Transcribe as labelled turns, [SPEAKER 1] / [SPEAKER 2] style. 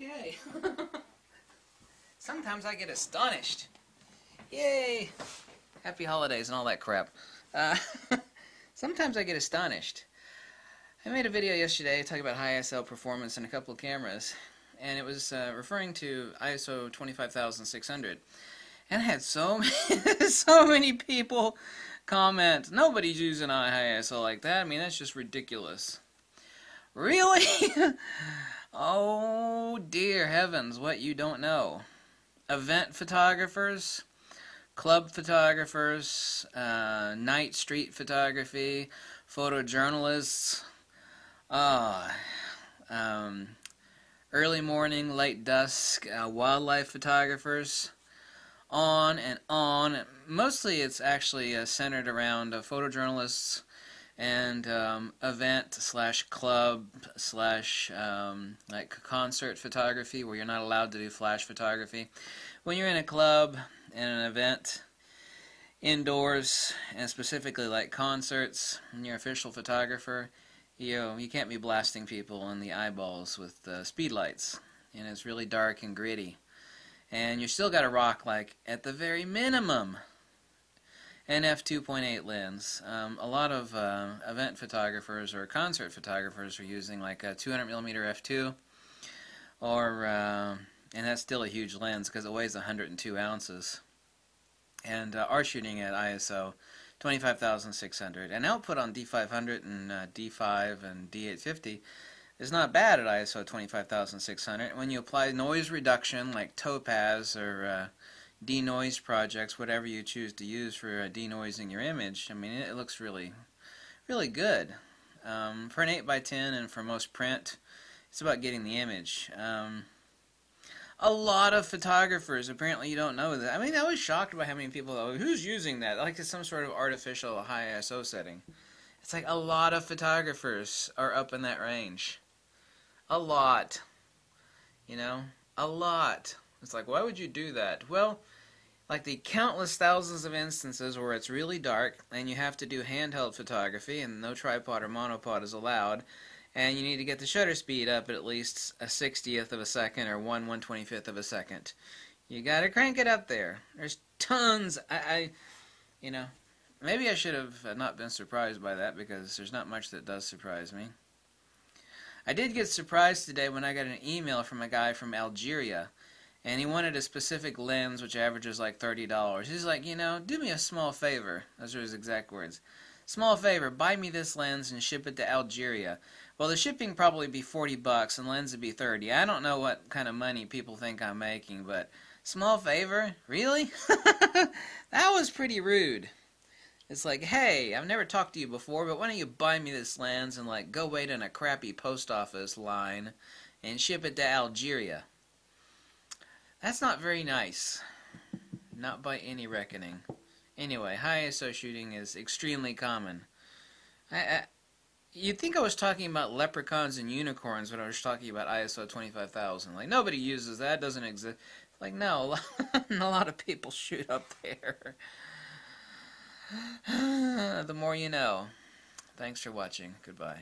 [SPEAKER 1] Okay. Sometimes I get astonished. Yay! Happy holidays and all that crap. Sometimes I get astonished. I made a video yesterday talking about high ISO performance in a couple of cameras, and it was referring to ISO 25600. And I had so many people comment, nobody's using a high ISO like that. I mean, that's just ridiculous. Really? Oh dear heavens, what you don't know. Event photographers, club photographers, night street photography, photojournalists, early morning, late dusk, wildlife photographers, on and on. Mostly it's actually centered around photojournalists and event slash club slash like concert photography, where you're not allowed to do flash photography. When you're in a club and an event indoors, and specifically like concerts, and you're an official photographer, you can't be blasting people in the eyeballs with speed lights, and it's really dark and gritty, and you still got to rock, like, at the very minimum, an f2.8 lens. A lot of event photographers or concert photographers are using like a 200mm f2, or and that's still a huge lens because it weighs 102 ounces, and are shooting at ISO 25600. And output on D500 and D5 and D850 is not bad at ISO 25600. When you apply noise reduction like Topaz or denoise projects, whatever you choose to use for denoising your image, I mean, it looks really good. For an 8x10 and for most print, it's about getting the image. A lot of photographers, apparently you don't know that. I mean, I was shocked by how many people, who's using that? Like it's some sort of artificial high ISO setting. It's like a lot of photographers are up in that range. A lot. You know? A lot. It's like, why would you do that? Well, like the countless thousands of instances where it's really dark and you have to do handheld photography and no tripod or monopod is allowed, and you need to get the shutter speed up at least a 60th of a second or 1/125th of a second. You gotta crank it up there. There's tons. You know, maybe I should have not been surprised by that, because there's not much that does surprise me. I did get surprised today when I got an email from a guy from Algeria, and he wanted a specific lens which averages like $30. He's like, you know, do me a small favor. Those are his exact words. Small favor, buy me this lens and ship it to Algeria. Well, the shipping probably be $40 and the lens would be $30. I don't know what kind of money people think I'm making, but small favor? Really? That was pretty rude. It's like, hey, I've never talked to you before, but why don't you buy me this lens and like go wait in a crappy post office line and ship it to Algeria? That's not very nice. Not by any reckoning. Anyway, high ISO shooting is extremely common. You'd think I was talking about leprechauns and unicorns when I was talking about ISO 25000. Like, nobody uses that, doesn't exist. Like, no, a lot of people shoot up there. The more you know. Thanks for watching. Goodbye.